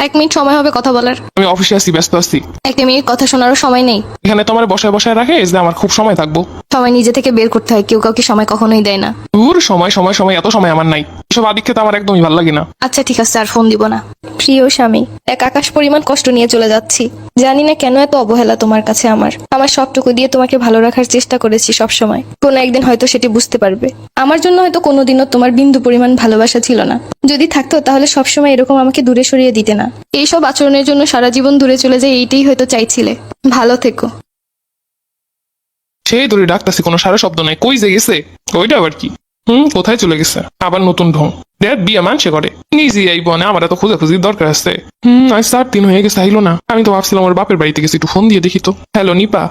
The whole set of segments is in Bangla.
1 মিনিট সময় হবে কথা বলার। আমি অফিসে আছি, ব্যস্ত আছি। 1 মিনিট কথা শোনারও সময় নেই। এখানে তোমার বসায় বসায় রাখে যে আমার খুব সময় থাকবো। সময় নিজে থেকে বের করতে হয়, কেউ কাউকে সময় কখনোই দেয় না। দূর, সময় সময় সময়, এত সময় আমার নাই। এসব আদিক্ষেত আমার একদমই ভালো লাগে না। আচ্ছা ঠিক আছে, আর ফোন দিব না। প্রিয় স্বামী, এক আকাশ পরিমাণ কষ্ট নিয়ে চলে যাচ্ছি। জানি না কেন এত অবহেলা তোমার কাছে। আমার সবটুকু দিয়ে তোমাকে ভালো রাখার চেষ্টা করেছি সব সময়। কোনো একদিন হয়তো সেটি বুঝতে পারবে। আমার জন্য হয়তো কোনোদিনও তোমার বিন্দু পরিমাণ ভালোবাসা ছিল না। যদি থাকতো তাহলে সবসময় এরকম আমাকে দূরে সরিয়ে দিতে না। এইসব আচরণের জন্য সারা জীবন দূরে চলে যায়, এইটাই হয়তো চাইছিলে। ভালো থেকো। সেই ধরে ডাকতেছি, কোনো সারা শব্দ নাই। কই যে গেছে? ওইটা আবার কি? কোথায় চলে গেছে? আবার নতুন ঢং। দেখ বিয়ে মানছে করে নিজে আইব না, আমার এত খোঁজাখুঁজির দরকার আছে। আজ 4 দিন হয়ে গেছে, আইলো না। আমি তো ভাবছিলাম ওর বাপের বাড়িতে গেছি, একটু ফোন দিয়ে দেখি তো। হ্যালো নিপা,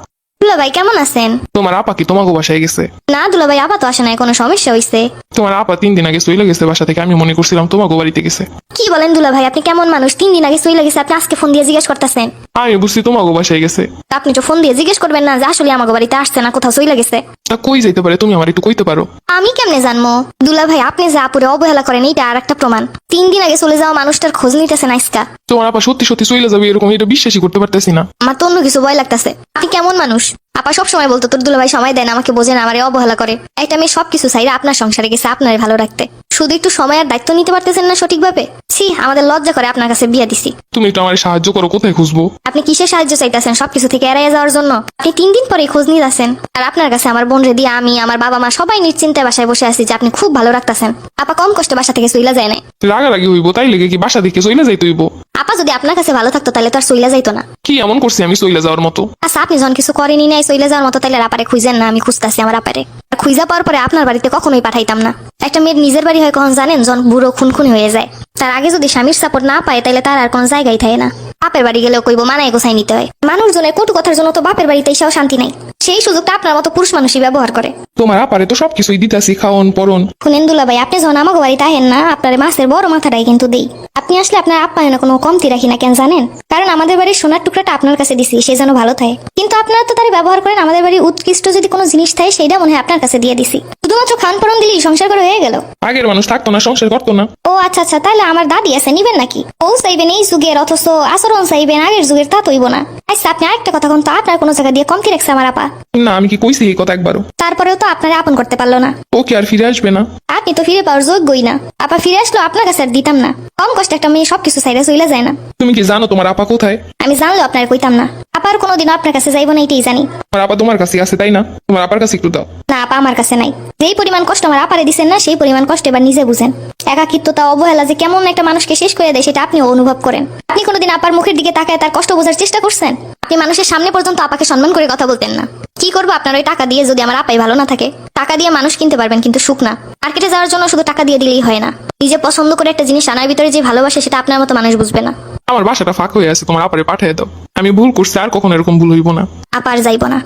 দুলাভাই কেমন আছেন? তোমার আপা কি তোমাকে বাসায় গেছে? না দুলাভাই, আপাতত আসে নাই, কোনো সমস্যা হইছে? তোমার আপা 3 দিন আগে চলে গেছে বাসা থেকে, আমি মনে করছিলাম তোমাকে বাড়িতে গেছে। কি বলেন দুলাভাই, আপনি কেমন মানুষ? 3 দিন আগে চলে গেছে, আপনি আজকে ফোন দিয়ে জিজ্ঞেস করতেছেন? আমি বুঝছি তোমাকে বাসায় গেছে। তা আপনি তো ফোন দিয়ে জিজ্ঞেস করবেন না যে আসলে আমাকে বাড়িতে আসছে না, কোথাও চলে গেছে? তা কই যাইতে পারে, তুমি আমার একটু কইতে পারো? আমি কেমনে জানবো? দুলাভাই আপনি যে আপুরে অবহেলা করেন এইটা আর একটা প্রমাণ। 3 দিন আগে চলে যাওয়া মানুষটার খোঁজ নিতেছেন আজকা। তোমার আপা সত্যি সত্যি চলে যাবে এরকম, এটা বিশ্বাসই করতে পারতেছি না। আমার তো অন্য কিছু ভয় লাগতেছে। আপনি কেমন মানুষ? আপা সব সময় বলতো তোর দুলাভাই সময় দেন, আমাকে বোঝে না, আমারে অবহেলা করে। একটা মেয়ে সবকিছু চাইলে আপনার সংসারে গেছে আপনারে ভালো রাখতে, শুধু একটু সময় আর দায়িত্ব নিতে পারতেছেন না সঠিকভাবে। ছি, আমাদের লজ্জা করে আপনার কাছে বিয়ে দিছি। তুমি একটু আমার সাহায্য করো, কোথায় খুঁজবো? আপনি কিসের সাহায্য চাইতেছেন? সবকিছু থেকে এড়িয়ে যাওয়ার জন্য? আপনি 3 দিন পরে খোঁজ নিয়ে যাচ্ছেন, আর আপনার কাছে আমার বোন রে দিয়ে আমি, আমার বাবা মা সবাই নিশ্চিন্তায় বাসায় বসে আছি যে আপনি খুব ভালো রাখতেছেন। আপা কম কষ্টে বাসা থেকে চইলা যায় না। রাগারাগি হইব তাই লেগে কি বাসা দেখে চইলা যাইতে হইব? আপা যদি আপনার কাছে ভালো থাকতো তাহলে তো আর চইলা যাইতো না। কি এমন করছি আমি চইলা যাওয়ার মতো? আচ্ছা আপনি যখন কিছু করেনি নাই চইলা যাওয়ার মতো, তাইলে আপারে খুঁজেন না, আমি খুঁজতেছি আমার আপারে। আর খুঁজা পাওয়ার পরে আপনার বাড়িতে কখনোই পাঠাইতাম না। একটা মেয়ের নিজের বাড়ি হয় কখন জানেন? যখন বুড়ো খুনখুনি হয়ে যায়। তার আগে যদি স্বামীর সাপোর্ট না পায় তাহলে তার আর কোনো জায়গায় থাকে না। বাপের বাড়ি গেলেও কইব মানায় গোছাই নিতে হয়। মানুষজনের কটু কথার জন্য তো বাপের বাড়িতে এসেও শান্তি নাই। সেই সুযোগটা আপনার মতো পুরুষ মানুষই ব্যবহার করে। তোমার আপারে তো সবকিছুই দিতাছি, খাওন পরন। শুনেন দুলাভাই, আপনি যখন আমাকে বাড়িতে আহেন না, আপনার মাছের বড় মাথাটাই কিন্তু দেই। আপনি আসলে আপনার আপ্যায়নে কোনো কমতি রাখি না, কেন জানেন? কারণ আমাদের বাড়ির সোনার টুকরাটা আপনার কাছে দিছি, সে যেন ভালো থাকে। কিন্তু আপনারা তো তার ব্যবহার করেন। আমাদের বাড়ির উৎকৃষ্ট যদি কোনো জিনিস থাকে সেইটা মনে হয় আপনার কাছে দিয়ে দিছি। শুধুমাত্র খান পরন দিলেই সংসার করে হয়ে গেল। আগের মানুষ থাকতো না, সংসার করতো না। ও আচ্ছা আচ্ছা, তাহলে আমার দাদি আছে, নিবেন নাকি? ও চাইবেন এই যুগের, অথচ আচরণ চাইবেন আগের যুগের, তা তৈব না। আচ্ছা আপনি আরেকটা কথা কোন তো, আপনার কোনো জায়গা দিয়ে কমতি রাখছে আমার আপা? না, আমি কি কইছি এই কথা একবারও? তারপরেও তো আপনারা আপন করতে পারলো না। ও কি আর ফিরে আসবে না? আপনি তো ফিরে পাওয়ার যোগ্যই না। আপা ফিরে আসলো আপনার কাছে আর দিতাম না। কম কষ্ট একটা মেয়ে সবকিছু চাইলে চইলা যায় না। তুমি কি জানো তোমার আপা কোথায়? আমি জানলেও আপনার কইতাম না। আপার কোনোদিনও আপনার কাছে যাইব না, এটাই জানি। আমার আপা তোমার কাছে আছে তাই না? তোমার আপার কাছে একটু দাও। না আপা আমার কাছে নাই। যেই পরিমাণ কষ্ট আমার আপারে দিচ্ছেন না, সেই পরিমাণ কষ্ট এবার নিজে বুঝেন। একাকিত্বতা, অবহেলা যে কেমন একটা মানুষকে শেষ করে দেয় সেটা আপনিও অনুভব করেন। আপনি কোনোদিন আপার মুখের দিকে তাকায় তার কষ্ট বোঝার চেষ্টা করছেন? আপনি মানুষের সামনে পর্যন্ত আপাকে সম্মান করে কথা বলতেন না। কি করবো আপনার ওই টাকা দিয়ে? যদি আমার আপাই ভালো না থাকে, টাকা দিয়ে মানুষ কিনতে পারবেন কিন্তু সুখ না। মার্কেটে যাওয়ার জন্য শুধু টাকা দিয়ে দিলেই হয় না। নিজে পছন্দ করে একটা জিনিস আনার ভিতরে যে ভালোবাসে সেটা আপনার মতো মানুষ বুঝবে না। আমার বাসাটা ফাঁক হয়ে আছে, তোমার আপারে পাঠিয়ে দাও। আমি ভুল করছি, আর কখনো এরকম ভুল হইব না। আপার যাইব না।